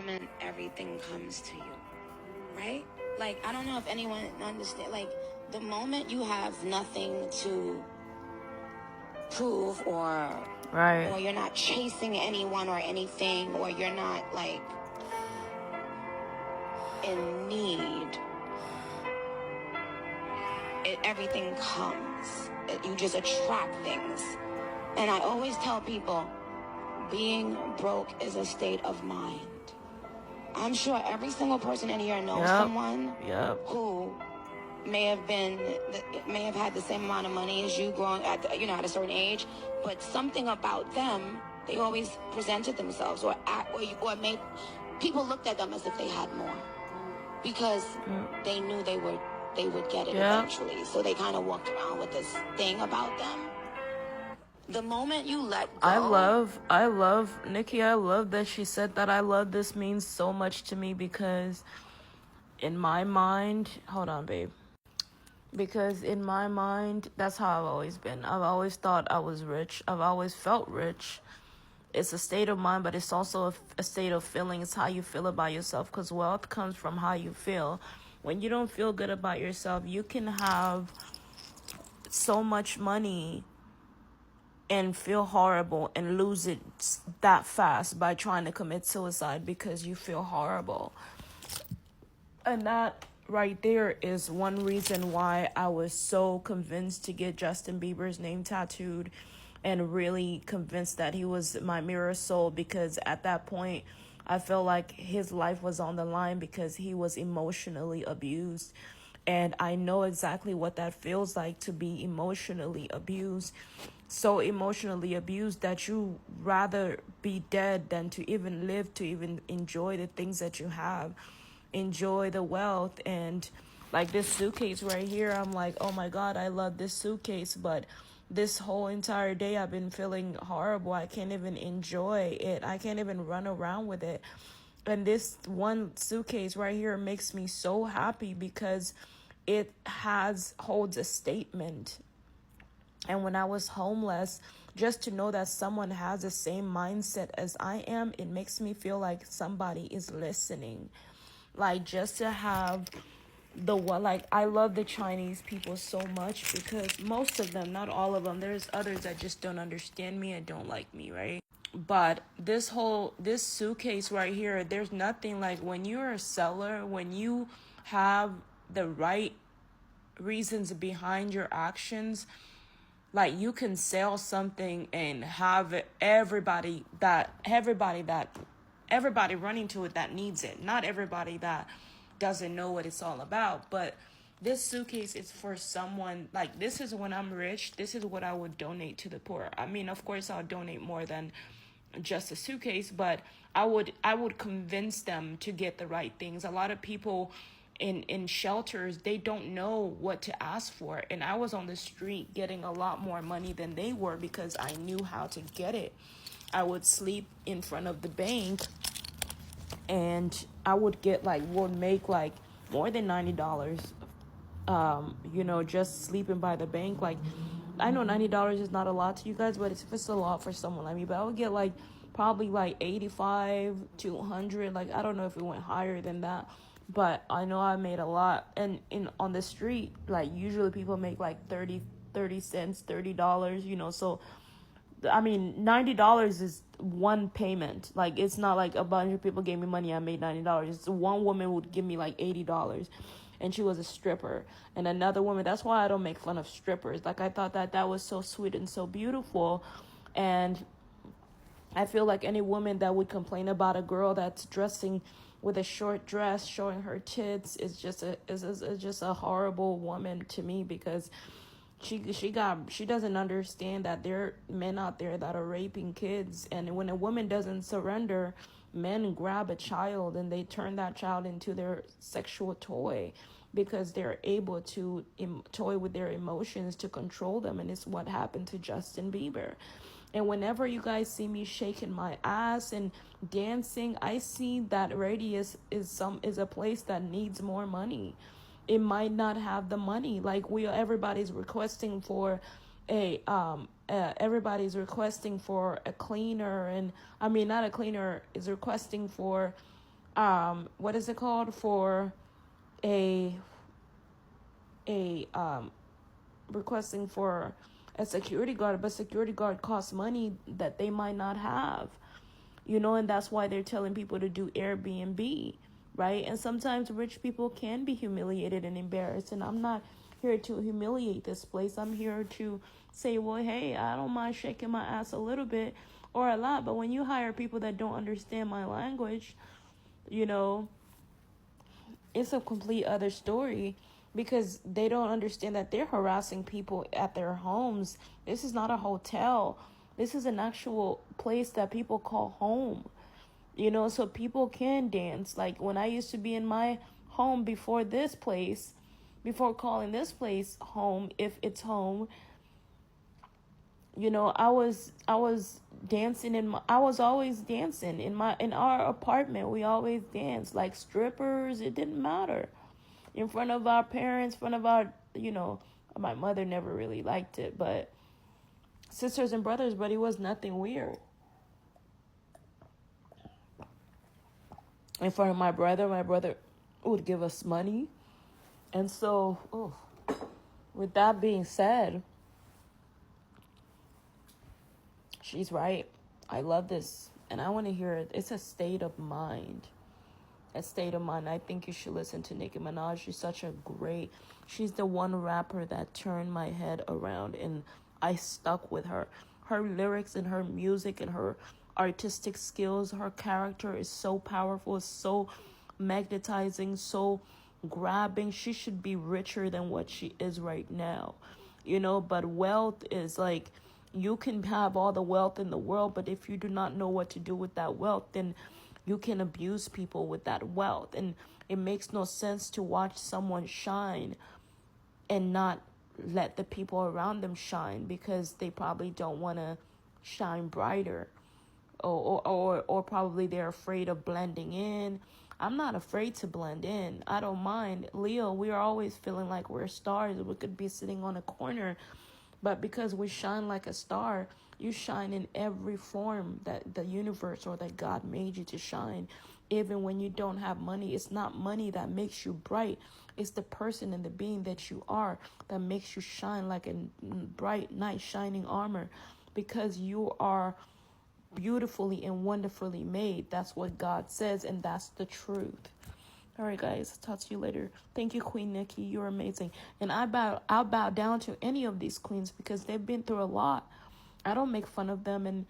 moment everything comes to you, right? Like, I don't know if anyone understand, like, the moment you have nothing to prove or you're not chasing anyone or anything, or you're not like in need, everything comes. You just attract things. And I always tell people, being broke is a state of mind. I'm sure every single person in here knows someone who may have had the same amount of money as you growing at at a certain age, but something about them, they always presented themselves or made people looked at them as if they had more, because they knew they would get it eventually. So they kind of walked around with this thing about them. The moment you let go. I love Nikki. I love that she said that. I love this means so much to me, because in my mind, hold on, babe. Because in my mind, that's how I've always been. I've always thought I was rich. I've always felt rich. It's a state of mind, but it's also a state of feeling. It's how you feel about yourself, because wealth comes from how you feel. When you don't feel good about yourself, you can have so much money and feel horrible and lose it that fast by trying to commit suicide because you feel horrible. And that right there is one reason why I was so convinced to get Justin Bieber's name tattooed, and really convinced that he was my mirror soul, because at that point I felt like his life was on the line because he was emotionally abused. And I know exactly what that feels like, to be emotionally abused. So emotionally abused that you rather be dead than to even live, to even enjoy the things that you have, enjoy the wealth. And like this suitcase right here, I'm like, oh my God, I love this suitcase, but this whole entire day I've been feeling horrible. I can't even enjoy it. I can't even run around with it. And this one suitcase right here makes me so happy, because it holds a statement. And when I was homeless, just to know that someone has the same mindset as I am, it makes me feel like somebody is listening. Like, just to have I love the Chinese people so much, because most of them, not all of them, there's others that just don't understand me and don't like me, right? But this suitcase right here, there's nothing like, when you're a seller, when you have the right reasons behind your actions, like, you can sell something and have everybody running to it that needs it. Not everybody that doesn't know what it's all about, but this suitcase is for someone. Like, this is when I'm rich, this is what I would donate to the poor. I mean, of course I'll donate more than just a suitcase, but I would convince them to get the right things. A lot of people in shelters, they don't know what to ask for, and I was on the street getting a lot more money than they were, because I knew how to get it. I would sleep in front of the bank, and I would make like more than $90, just sleeping by the bank. Like, I know $90 is not a lot to you guys, but it's a lot for someone like me. But I would get like probably like 85 to 100. Like, I don't know if it went higher than that, but I know I made a lot. And on the street, like, usually people make like 30 cents, $30, so I mean, $90 is one payment. Like, it's not like a bunch of people gave me money, I made $90. It's one woman would give me like $80, and she was a stripper. And another woman, that's why I don't make fun of strippers. Like, I thought that was so sweet and so beautiful. And I feel like any woman that would complain about a girl that's dressing with a short dress showing her tits is just a horrible woman to me, because she doesn't understand that there are men out there that are raping kids. And when a woman doesn't surrender, men grab a child and they turn that child into their sexual toy, because they're able to toy with their emotions to control them. And it's what happened to Justin Bieber. And whenever you guys see me shaking my ass and dancing, I see that Radius is a place that needs more money. It might not have the money. Like, everybody's requesting for a cleaner, and I mean, not a cleaner, is requesting for what is it called, for a requesting for a security guard, but security guard costs money that they might not have, and that's why they're telling people to do Airbnb, right? And sometimes rich people can be humiliated and embarrassed, and I'm not here to humiliate this place. I'm here to say, well, hey, I don't mind shaking my ass a little bit or a lot, but when you hire people that don't understand my language, it's a complete other story, because they don't understand that they're harassing people at their homes. This is not a hotel. This is an actual place that people call home. So people can dance. Like when I used to be in my home before this place, before calling this place home, if it's home, I was dancing I was always dancing in our apartment. We always danced like strippers. It didn't matter. In front of our parents, in front of our, my mother never really liked it, but sisters and brothers, but it was nothing weird. In front of my brother would give us money. And so, with that being said, she's right. I love this, and I want to hear it. It's a state of mind. A state of mind. I think you should listen to Nicki Minaj. She's the one rapper that turned my head around, and I stuck with her. Her lyrics and her music and her artistic skills, her character is so powerful, so magnetizing, so grabbing. She should be richer than what she is right now, but wealth is like, you can have all the wealth in the world, but if you do not know what to do with that wealth, then you can abuse people with that wealth. And it makes no sense to watch someone shine and not let the people around them shine, because they probably don't want to shine brighter, or probably they're afraid of blending in. I'm not afraid to blend in. I don't mind. Leo, we are always feeling like we're stars. We could be sitting on a corner, but because we shine like a star, you shine in every form that the universe or that God made you to shine. Even when you don't have money, it's not money that makes you bright. It's the person and the being that you are that makes you shine like a bright, nice, shining armor, because you are beautifully and wonderfully made. That's what God says, and that's the truth. All right, guys, I'll talk to you later. Thank you, Queen Nikki. You're amazing. And I'll bow down to any of these queens, because they've been through a lot. I don't make fun of them, and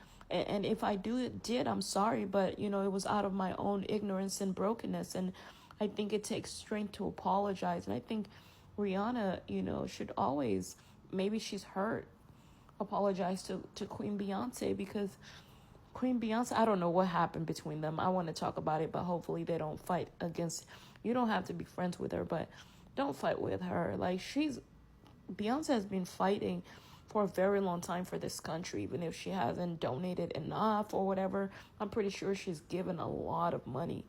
if I did, I'm sorry, but it was out of my own ignorance and brokenness, and I think it takes strength to apologize. And I think Rihanna, should always, maybe she's hurt, apologize to Queen Beyonce, because Queen Beyonce, I don't know what happened between them. I want to talk about it, but hopefully they don't fight against. You don't have to be friends with her, but don't fight with her. Like, Beyonce has been fighting for a very long time for this country, even if she hasn't donated enough or whatever. I'm pretty sure she's given a lot of money,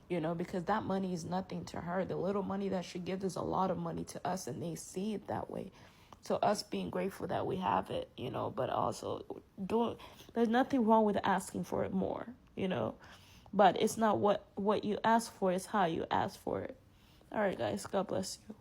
because that money is nothing to her. The little money that she gives is a lot of money to us, and they see it that way. So us being grateful that we have it, but also there's nothing wrong with asking for it more, but it's not what you ask for, it's how you ask for it. All right, guys, God bless you.